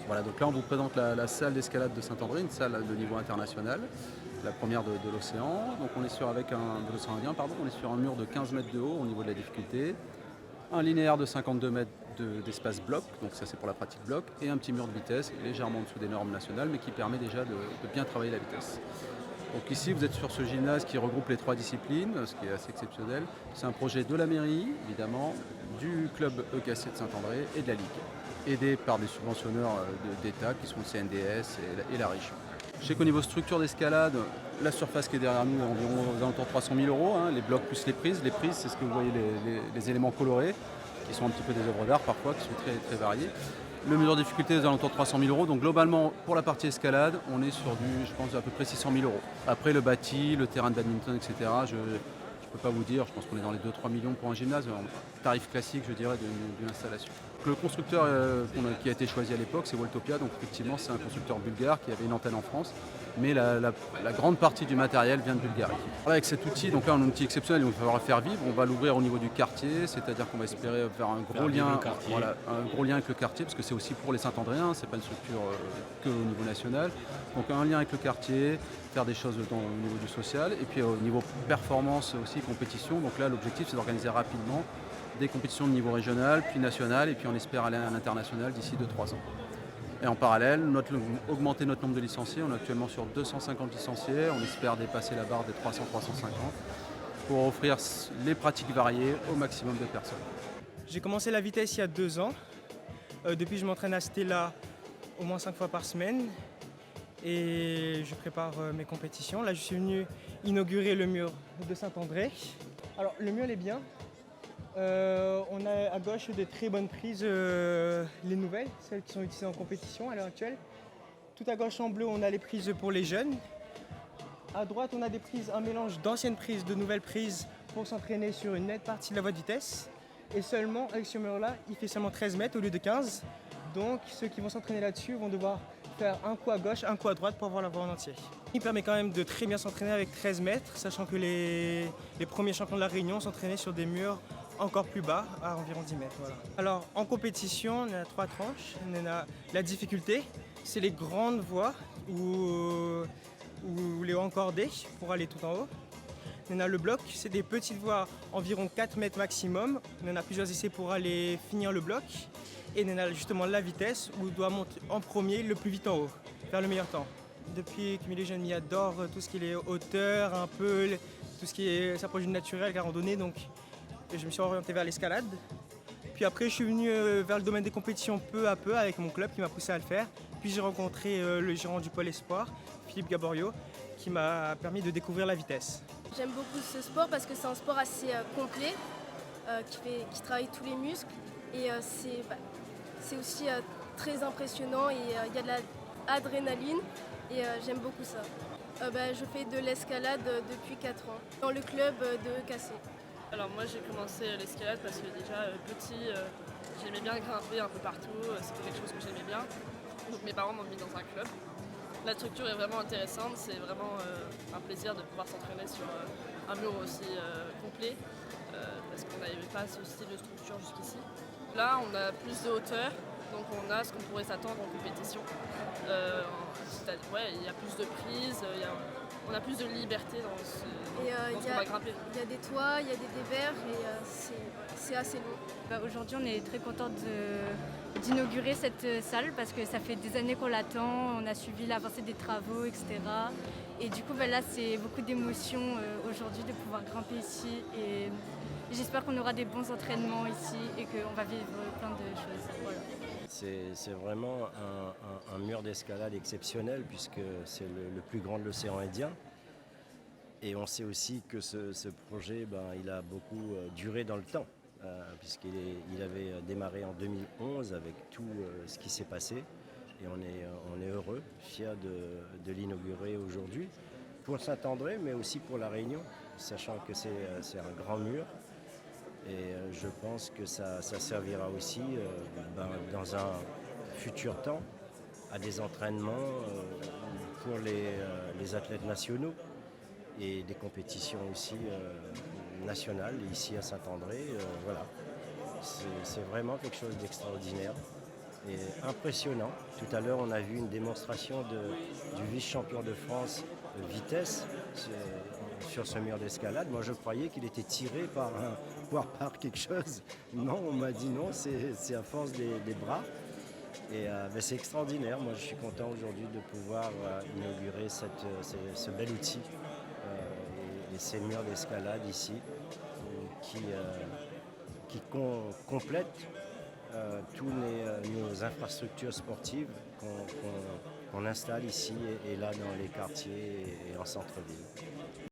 Voilà, donc là on vous présente la salle d'escalade de Saint-André, une salle de niveau international, la première de l'océan. Donc on est sur de l'océan Indien, pardon, on est sur un mur de 15 mètres de haut au niveau de la difficulté, un linéaire de 52 mètres d'espace bloc, donc ça c'est pour la pratique bloc, et un petit mur de vitesse légèrement en dessous des normes nationales, mais qui permet déjà de bien travailler la vitesse. Donc ici vous êtes sur ce gymnase qui regroupe les trois disciplines, ce qui est assez exceptionnel. C'est un projet de la mairie, évidemment, du club EKC de Saint-André et de la Ligue, aidé par des subventionneurs d'État qui sont le CNDS et la région. Je sais qu'au niveau structure d'escalade, la surface qui est derrière nous est environ aux alentours de 300 000 euros, hein, les blocs plus les prises. Les prises, c'est ce que vous voyez, les éléments colorés, qui sont un petit peu des œuvres d'art parfois, qui sont très, très variées. Le mesure de difficulté est aux alentours de 300 000 euros. Donc globalement, pour la partie escalade, on est sur je pense, à peu près 600 000 euros. Après le bâti, le terrain de badminton, etc., je ne peux pas vous dire, je pense qu'on est dans les 2-3 millions pour un gymnase, un tarif classique, je dirais, d'une installation. Le constructeur qui a été choisi à l'époque, c'est Waltopia, donc effectivement c'est un constructeur bulgare qui avait une antenne en France, mais la grande partie du matériel vient de Bulgarie. Voilà, avec cet outil, donc là on a un outil exceptionnel, il va falloir le faire vivre, on va l'ouvrir au niveau du quartier, c'est-à-dire qu'on va espérer faire un gros lien, voilà, un gros lien avec le quartier, parce que c'est aussi pour les Saint-Andréens, c'est pas une structure que au niveau national, donc un lien avec le quartier, faire des choses au niveau du social, et puis au niveau performance aussi, compétition, donc là l'objectif c'est d'organiser rapidement des compétitions de niveau régional, puis national, et puis on espère aller à l'international d'ici 2-3 ans. Et en parallèle, augmenter notre nombre de licenciés. On est actuellement sur 250 licenciés. On espère dépasser la barre des 300-350 pour offrir les pratiques variées au maximum de personnes. J'ai commencé la vitesse il y a 2 ans. Depuis, je m'entraîne à Stella au moins 5 fois par semaine. Et je prépare mes compétitions. Là, je suis venu inaugurer le mur de Saint-André. Alors, le mur est bien. On a à gauche de très bonnes prises, les nouvelles, celles qui sont utilisées en compétition à l'heure actuelle. Tout à gauche en bleu, on a les prises pour les jeunes. À droite, on a des prises, un mélange d'anciennes prises, de nouvelles prises pour s'entraîner sur une nette partie de la voie de vitesse. Et seulement, avec ce mur-là, il fait seulement 13 mètres au lieu de 15. Donc, ceux qui vont s'entraîner là-dessus vont devoir faire un coup à gauche, un coup à droite pour voir la voie en entier. Il permet quand même de très bien s'entraîner avec 13 mètres, sachant que les premiers champions de la Réunion s'entraînaient sur des murs encore plus bas, à environ 10 mètres. Voilà. Alors, en compétition, on a 3 tranches. On a la difficulté, c'est les grandes voies ou les encordées pour aller tout en haut. On a le bloc, c'est des petites voies environ 4 mètres maximum. On a plusieurs essais pour aller finir le bloc. Et on a justement la vitesse où on doit monter en premier le plus vite en haut, faire le meilleur temps. Depuis que les jeunes adorent tout ce qui est hauteur, un peu, tout ce qui s'approche du naturel, la randonnée, donc je me suis orienté vers l'escalade. Puis après, je suis venu vers le domaine des compétitions peu à peu avec mon club qui m'a poussé à le faire. Puis j'ai rencontré le gérant du pôle espoir, Philippe Gaborio, qui m'a permis de découvrir la vitesse. J'aime beaucoup ce sport parce que c'est un sport assez complet, qui travaille tous les muscles. Et c'est aussi très impressionnant et il y a de l'adrénaline et j'aime beaucoup ça. Je fais de l'escalade depuis 4 ans dans le club de EKC. Alors moi j'ai commencé l'escalade parce que déjà petit j'aimais bien grimper un peu partout, c'était quelque chose que j'aimais bien. Donc mes parents m'ont mis dans un club. La structure est vraiment intéressante, c'est vraiment un plaisir de pouvoir s'entraîner sur un mur aussi complet parce qu'on n'avait pas ce style de structure jusqu'ici. Là on a plus de hauteur, donc on a ce qu'on pourrait s'attendre en compétition. Il y a plus de prises, on a plus de liberté dans ce qu'on va grimper. Il y a des toits, il y a des dévers et c'est assez long. Aujourd'hui, on est très contente d'inaugurer cette salle parce que ça fait des années qu'on l'attend, on a suivi l'avancée des travaux, etc. Et du coup, là, c'est beaucoup d'émotions aujourd'hui de pouvoir grimper ici. Et j'espère qu'on aura des bons entraînements ici et qu'on va vivre plein de choses. Voilà. C'est vraiment un mur d'escalade exceptionnel puisque c'est le plus grand de l'océan Indien. Et on sait aussi que ce projet, il a beaucoup duré dans le temps, puisqu'il avait démarré en 2011 avec tout ce qui s'est passé. Et on est heureux, fiers de l'inaugurer aujourd'hui, pour Saint-André, mais aussi pour La Réunion, sachant que c'est un grand mur. Et je pense que ça servira aussi dans un futur temps à des entraînements pour les athlètes nationaux et des compétitions aussi nationales ici à Saint-André. Voilà. C'est vraiment quelque chose d'extraordinaire est impressionnant. Tout à l'heure, on a vu une démonstration du vice-champion de France de vitesse sur ce mur d'escalade. Moi, je croyais qu'il était tiré par quelque chose. Non, on m'a dit non, c'est à force des bras. Mais c'est extraordinaire. Moi, je suis content aujourd'hui de pouvoir inaugurer ce bel outil et ces murs d'escalade ici qui complètent toutes nos infrastructures sportives qu'on installe ici et là dans les quartiers et en centre-ville.